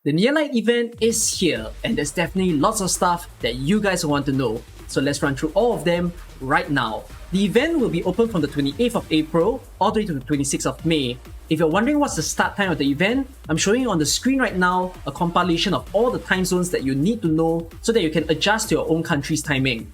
The Nearlight event is here, and there's definitely lots of stuff that you guys want to know. So let's run through all of them right now. The event will be open from the 28th of April all the way to the 26th of May. If you're wondering what's the start time of the event, I'm showing you on the screen right now a compilation of all the time zones that you need to know so that you can adjust to your own country's timing.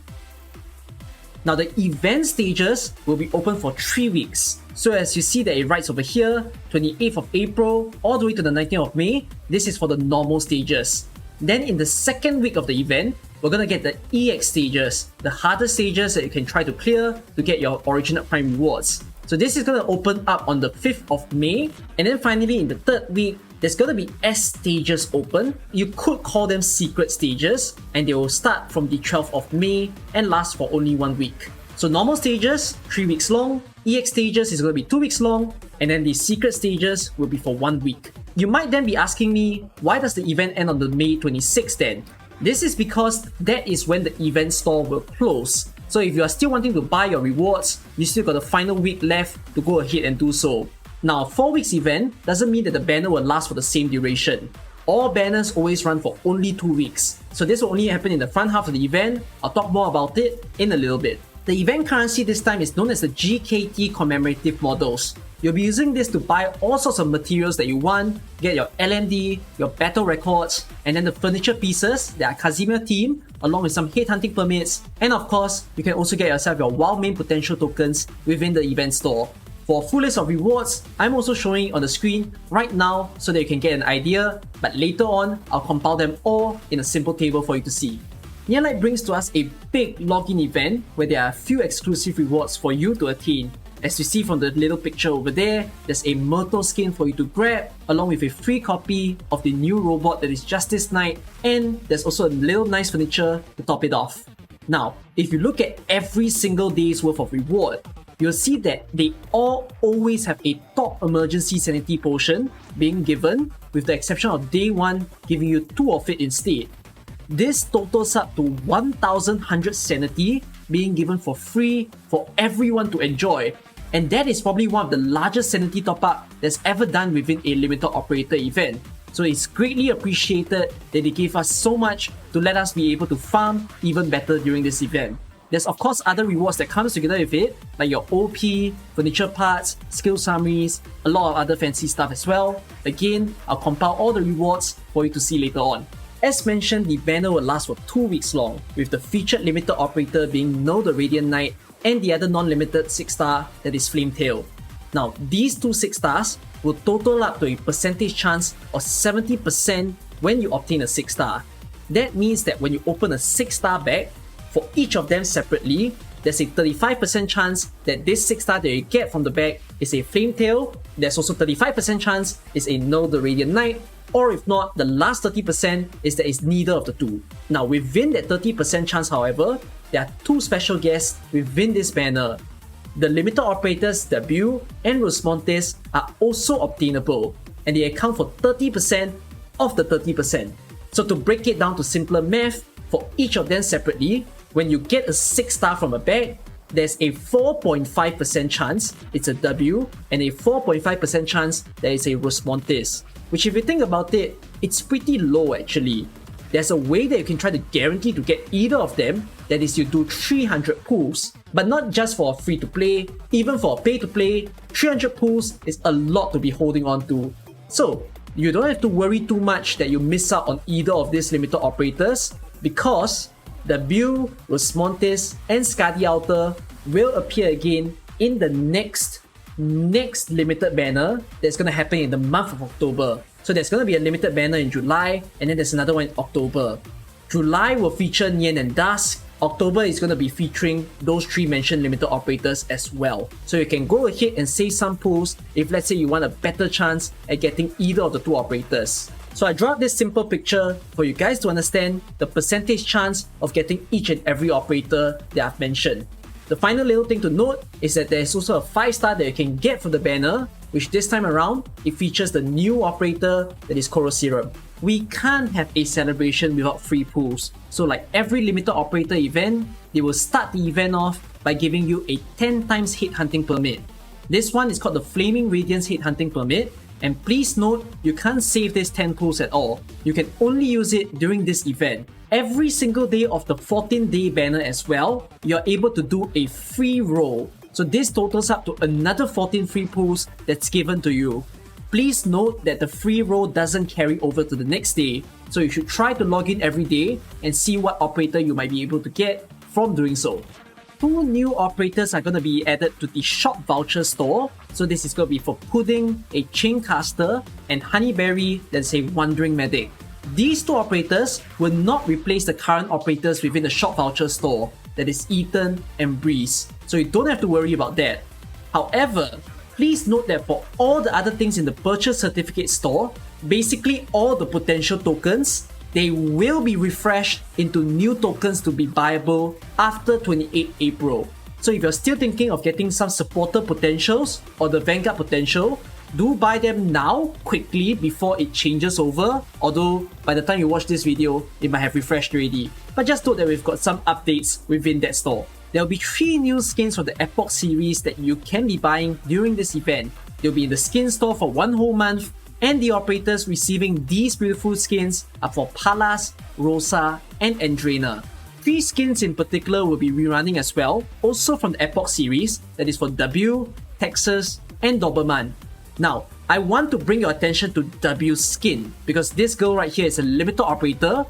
Now the event stages will be open for 3 weeks. So as you see that it writes over here, 28th of April all the way to the 19th of May, this is for the normal stages. Then in the second week of the event, we're gonna get the EX stages, the harder stages that you can try to clear to get your original prime rewards. So this is gonna open up on the 5th of May, and then finally in the third week, there's gonna be S stages open. You could call them secret stages, and they will start from the 12th of May and last for only 1 week. So normal stages, 3 weeks long, EX stages is going to be 2 weeks long, and then the secret stages will be for 1 week. You might then be asking me, why does the event end on the May 26th then? This is because that is when the event store will close. So if you are still wanting to buy your rewards, you still got a final week left to go ahead and do so. Now, 4 weeks event doesn't mean that the banner will last for the same duration. All banners always run for only 2 weeks. So this will only happen in the front half of the event. I'll talk more about it in a little bit. The event currency this time is known as the GKT commemorative models. You'll be using this to buy all sorts of materials that you want, get your LMD, your battle records, and then the furniture pieces that are Casimir themed, along with some headhunting permits, and of course, you can also get yourself your wild main potential tokens within the event store. For a full list of rewards, I'm also showing on the screen right now so that you can get an idea, but later on, I'll compile them all in a simple table for you to see. Nearlight brings to us a big login event where there are a few exclusive rewards for you to attain. As you see from the little picture over there, there's a Myrtle skin for you to grab, along with a free copy of the new robot that is Justice Knight, and there's also a little nice furniture to top it off. Now, if you look at every single day's worth of reward, you'll see that they all always have a top emergency sanity potion being given, with the exception of day 1 giving you 2 of it instead. This totals up to 1,100 sanity being given for free for everyone to enjoy, and that is probably one of the largest sanity top-up that's ever done within a limited operator event. So it's greatly appreciated that they gave us so much to let us be able to farm even better during this event. There's of course other rewards that comes together with it, like your OP, furniture parts, skill summaries, a lot of other fancy stuff as well. Again, I'll compile all the rewards for you to see later on. As mentioned, the banner will last for 2 weeks long, with the featured limited operator being No the Radiant Knight and the other non-limited 6-star that is Flametail. Now, these two 6-stars will total up to a percentage chance of 70% when you obtain a 6-star. That means that when you open a 6-star bag, for each of them separately, there's a 35% chance that this 6-star that you get from the bag is a Flametail. There's also 35% chance is a No the Radiant Knight, or if not, the last 30% is that it's neither of the two. Now within that 30% chance however, there are 2 special guests within this banner. The limited operators W and Rosmontes are also obtainable, and they account for 30% of the 30%. So to break it down to simpler math, for each of them separately, when you get a 6-star from a bag, there's a 4.5% chance it's a W and a 4.5% chance that it's a Rosmontes. Which if you think about it, it's pretty low actually. There's a way that you can try to guarantee to get either of them, that is you do 300 pulls. But not just for a free to play, even for a pay to play, 300 pulls is a lot to be holding on to. So, you don't have to worry too much that you miss out on either of these limited operators, because W, Rosmontes, and Skadi Outer will appear again in the next limited banner that's going to happen in the month of October. So there's going to be a limited banner in July, and then there's another one in October. July will feature Nian and Dusk. October is going to be featuring those 3 mentioned limited operators as well. So you can go ahead and save some pulls if let's say you want a better chance at getting either of the 2 operators. So I draw out this simple picture for you guys to understand the percentage chance of getting each and every operator that I've mentioned. The final little thing to note is that there's also a 5-star that you can get from the banner, which this time around, it features the new operator that is Koro Serum. We can't have a celebration without free pulls. So like every limited operator event, they will start the event off by giving you a 10 times hit hunting permit. This one is called the Flaming Radiance Hit Hunting Permit, And please note, you can't save this 10 pools at all. You can only use it during this event. Every single day of the 14-day banner as well, you're able to do a free roll. So this totals up to another 14 free pools that's given to you. Please note that the free roll doesn't carry over to the next day, so you should try to log in every day and see what operator you might be able to get from doing so. 2 new operators are going to be added to the shop voucher store. So this is going to be for Pudding, a Chaincaster, and Honeyberry, that's a Wandering Medic. These 2 operators will not replace the current operators within the shop voucher store, that is Ethan and Breeze, so you don't have to worry about that. However, please note that for all the other things in the purchase certificate store, basically all the potential tokens, they will be refreshed into new tokens to be buyable after 28 April. So if you're still thinking of getting some supporter potentials or the Vanguard potential, do buy them now quickly before it changes over, although by the time you watch this video, it might have refreshed already. But just note that we've got some updates within that store. There will be 3 new skins for the Epoch series that you can be buying during this event. They'll be in the skin store for 1 whole month, and the operators receiving these beautiful skins are for Palas, Rosa, and Andrana. 3 skins in particular will be rerunning as well, also from the Epoch series, that is for W, Texas, and Doberman. Now, I want to bring your attention to W's skin, because this girl right here is a limited operator.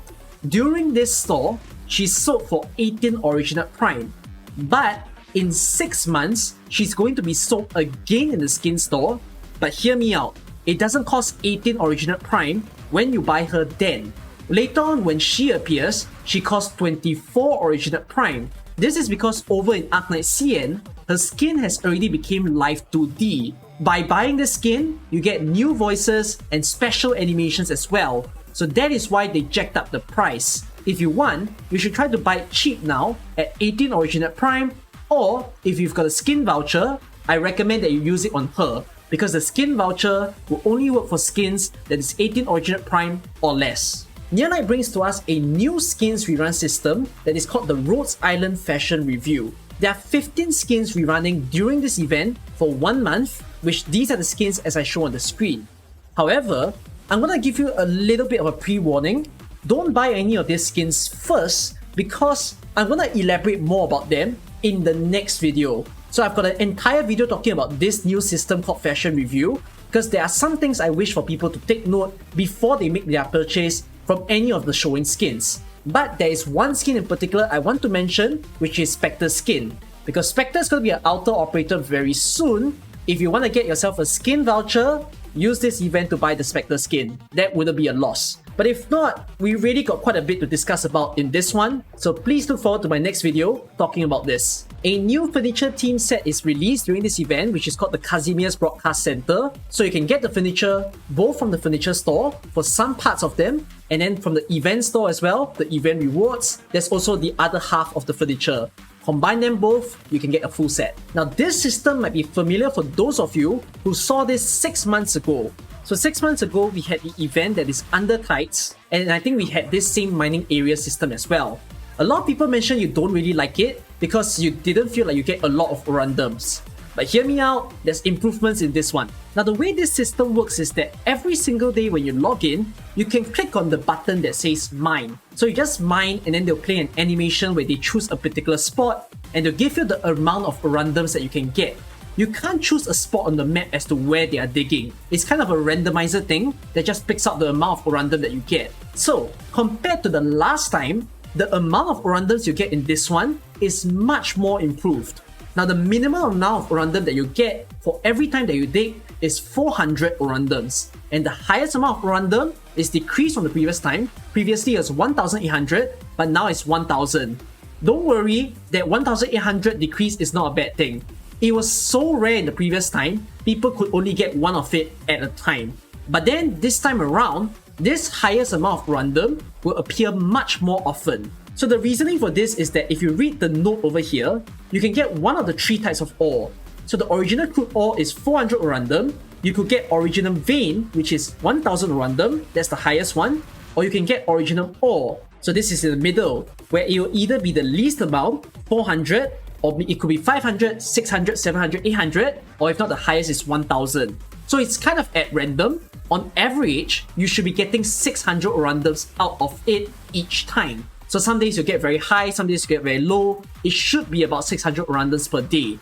During this store, she's sold for 18 original prime, but in 6 months, she's going to be sold again in the skin store. But hear me out, it doesn't cost 18 original prime when you buy her then. Later on when she appears, she costs 24 original prime. This is because over in Arknights CN, her skin has already become live 2D. By buying the skin, you get new voices and special animations as well. So that is why they jacked up the price. If you want, you should try to buy it cheap now at 18 original prime, or if you've got a skin voucher, I recommend that you use it on her, because the skin voucher will only work for skins that is 18 original prime or less. Nearlight brings to us a new skins rerun system that is called the Rhodes Island Fashion Review. There are 15 skins rerunning during this event for 1 month, which these are the skins as I show on the screen. However, I'm gonna give you a little bit of a pre-warning. Don't buy any of these skins first, because I'm gonna elaborate more about them in the next video. So I've got an entire video talking about this new system called Fashion Review, because there are some things I wish for people to take note before they make their purchase from any of the showing skins. But there is one skin in particular I want to mention, which is Spectre's skin, because Spectre is going to be an outer operator very soon. If you want to get yourself a skin voucher, use this event to buy the Spectre skin. That wouldn't be a loss. But if not, we really got quite a bit to discuss about in this one, so please look forward to my next video talking about this. A new furniture team set is released during this event, which is called the Casimir's Broadcast Center. So you can get the furniture both from the furniture store for some parts of them, and then from the event store as well, the event rewards, there's also the other half of the furniture. Combine them both, you can get a full set. Now this system might be familiar for those of you who saw this 6 months ago. So 6 months ago, we had the event that is Arknights, and I think we had this same mining area system as well. A lot of people mentioned you don't really like it because you didn't feel like you get a lot of randoms. But hear me out, there's improvements in this one. Now the way this system works is that every single day when you log in, you can click on the button that says mine. So you just mine, and then they'll play an animation where they choose a particular spot, and they'll give you the amount of randoms that you can get. You can't choose a spot on the map as to where they are digging. It's kind of a randomizer thing that just picks out the amount of random that you get. So compared to the last time, the amount of randoms you get in this one is much more improved. Now the minimum amount of random that you get for every time that you dig is 400 randoms, and the highest amount of random is decreased from the previous time. Previously it was 1800, but now it's 1000. Don't worry, that 1800 decrease is not a bad thing. It was so rare in the previous time, people could only get one of it at a time. But then this time around, this highest amount of random will appear much more often. So the reasoning for this is that if you read the note over here, you can get one of the 3 types of ore. So the original crude ore is 400 random, you could get original vein, which is 1000 random, that's the highest one, or you can get original ore. So this is in the middle, where it will either be the least amount, 400, or it could be 500, 600, 700, 800, or if not, the highest is 1000. So it's kind of at random. On average, you should be getting 600 randoms out of it each time. So some days you get very high, some days you get very low. It should be about 600 randoms per day.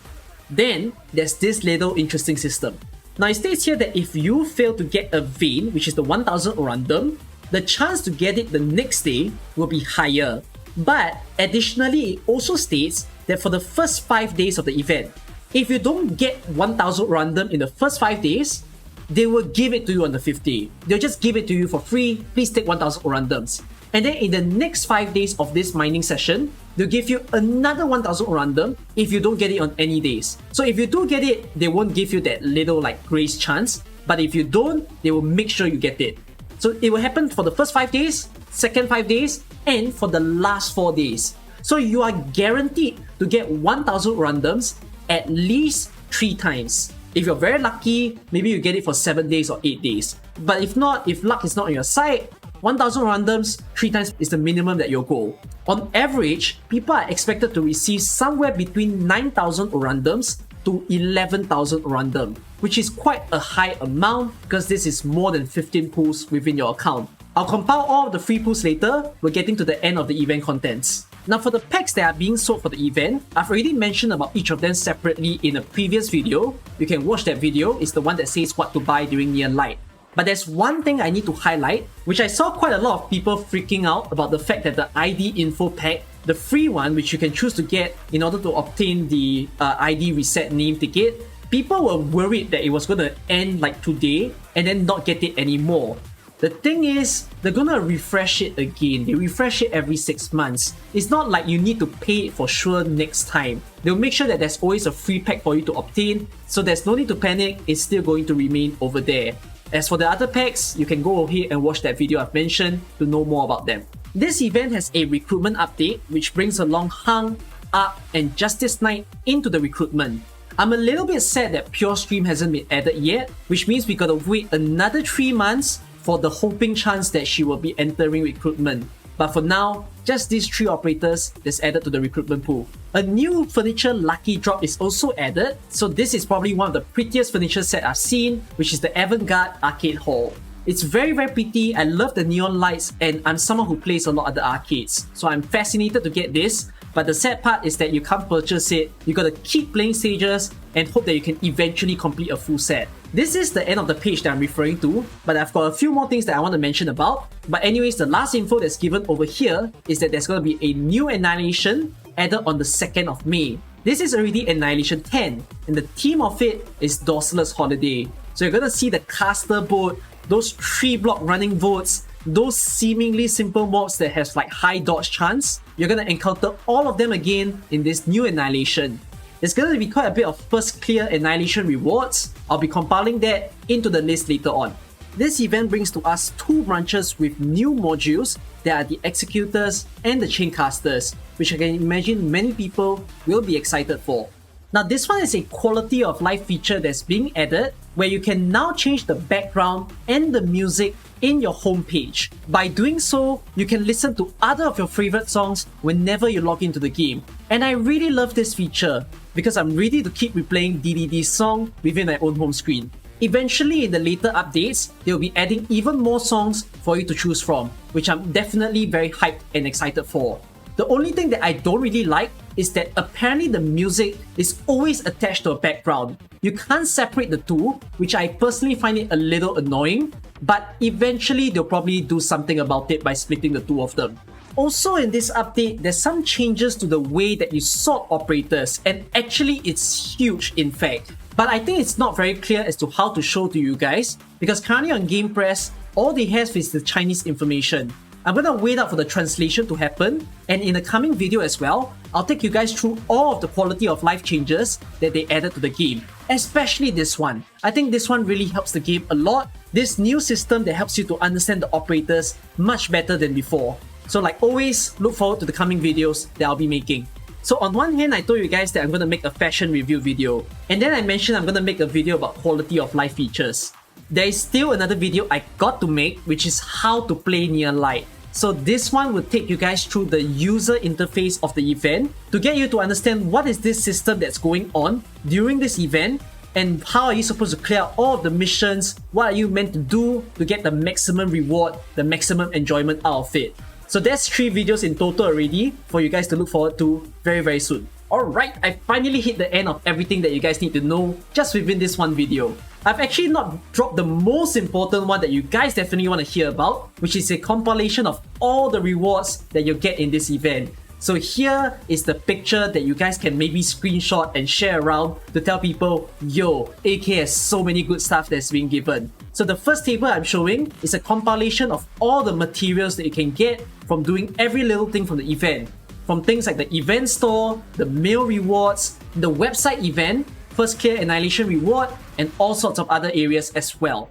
Then there's this little interesting system. Now it states here that if you fail to get a vein, which is the 1000 random, the chance to get it the next day will be higher. But additionally, it also states that for the first 5 days of the event, if you don't get 1000 random in the first 5 days, they will give it to you on the 5th day. They'll just give it to you for free. Please take 1000 randoms. And then in the next 5 days of this mining session, they'll give you another 1000 random if you don't get it on any days. So if you do get it, they won't give you that little like grace chance. But if you don't, they will make sure you get it. So it will happen for the first 5 days, second 5 days, and for the last 4 days. So you are guaranteed to get 1000 randoms at least 3 times. If you're very lucky, maybe you get it for 7 days or 8 days. But if not, if luck is not on your side, 1000 randoms 3 times is the minimum that you'll go. On average, people are expected to receive somewhere between 9,000 randoms to 11,000 random, which is quite a high amount because this is more than 15 pools within your account. I'll compile all of the free pools later. We're getting to the end of the event contents. Now for the packs that are being sold for the event, I've already mentioned about each of them separately in a previous video. You can watch that video, it's the one that says what to buy during Neon Light. But there's one thing I need to highlight, which I saw quite a lot of people freaking out about the fact that the ID info pack, the free one which you can choose to get in order to obtain the ID reset name ticket, people were worried that it was going to end like today and then not get it anymore. The thing is, they're gonna refresh it again. They refresh it every 6 months. It's not like you need to pay it for sure next time. They'll make sure that there's always a free pack for you to obtain, so there's no need to panic, it's still going to remain over there. As for the other packs, you can go ahead and watch that video I've mentioned to know more about them. This event has a recruitment update, which brings along Hung, Ark, and Justice Knight into the recruitment. I'm a little bit sad that Pure Stream hasn't been added yet, which means we gotta wait another 3 months for the hoping chance that she will be entering recruitment. But for now, just these 3 operators that's added to the recruitment pool. A new furniture lucky drop is also added, so this is probably one of the prettiest furniture set I've seen, which is the Avant-Garde Arcade Hall. It's very pretty, I love the neon lights, and I'm someone who plays a lot of the arcades, so I'm fascinated to get this. But the sad part is that you can't purchase it, you gotta keep playing stages and hope that you can eventually complete a full set. This is the end of the page that I'm referring to, but I've got a few more things that I want to mention about. But anyways, the last info that's given over here is that there's going to be a new Annihilation added on the 2nd of May. This is already Annihilation 10, and the theme of it is Dorceless Holiday. So you're going to see the caster boat, those 3-block running boats, those seemingly simple mobs that has like high dodge chance. You're going to encounter all of them again in this new Annihilation. There's going to be quite a bit of first clear Annihilation rewards. I'll be compiling that into the list later on. This event brings to us 2 branches with new modules that are the Executors and the Chaincasters, which I can imagine many people will be excited for. Now this one is a quality of life feature that's being added, where you can now change the background and the music in your homepage. By doing so, you can listen to other of your favorite songs whenever you log into the game. And I really love this feature because I'm ready to keep replaying DDD's song within my own home screen. Eventually in the later updates, they'll be adding even more songs for you to choose from, which I'm definitely very hyped and excited for. The only thing that I don't really like is that apparently the music is always attached to a background. You can't separate the two, which I personally find it a little annoying, but eventually they'll probably do something about it by splitting the two of them. Also in this update, there's some changes to the way that you sort operators, and actually it's huge in fact. But I think it's not very clear as to how to show to you guys, because currently on Game Press, all they have is the Chinese information. I'm gonna wait out for the translation to happen, and in the coming video as well, I'll take you guys through all of the quality of life changes that they added to the game. Especially this one. I think this one really helps the game a lot. This new system that helps you to understand the operators much better than before. So like always, look forward to the coming videos that I'll be making. So on one hand, I told you guys that I'm gonna make a fashion review video, and then I mentioned I'm gonna make a video about quality of life features. There is still another video I got to make, which is how to play Neon Light. So this one will take you guys through the user interface of the event to get you to understand what is this system that's going on during this event and how are you supposed to clear all of the missions, what are you meant to do to get the maximum reward, the maximum enjoyment out of it. So there's 3 videos in total already for you guys to look forward to very soon. Alright, I finally hit the end of everything that you guys need to know just within this one video. I've actually not dropped the most important one that you guys definitely want to hear about, which is a compilation of all the rewards that you get in this event. So here is the picture that you guys can maybe screenshot and share around to tell people, yo, AK has so many good stuff that's being given. So the first table I'm showing is a compilation of all the materials that you can get from doing every little thing from the event. From things like the event store, the mail rewards, the website event, first clear Annihilation reward, and all sorts of other areas as well.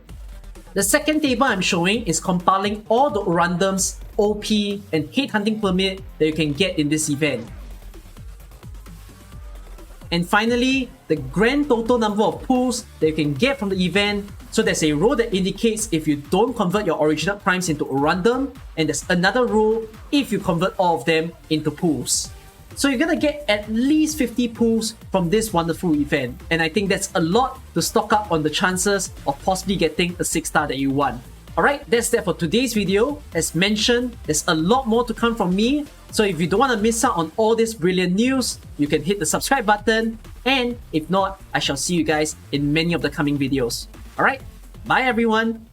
The second table I'm showing is compiling all the randoms, OP, and hate hunting permit that you can get in this event. And finally, the grand total number of pulls that you can get from the event. So there's a row that indicates if you don't convert your original primes into a random, and there's another row if you convert all of them into pulls. So you're gonna get at least 50 pulls from this wonderful event, and I think that's a lot to stock up on the chances of possibly getting a 6-star that you want. Alright, that's that for today's video. As mentioned, there's a lot more to come from me, so if you don't want to miss out on all this brilliant news, you can hit the subscribe button, and if not, I shall see you guys in many of the coming videos. Alright, bye everyone!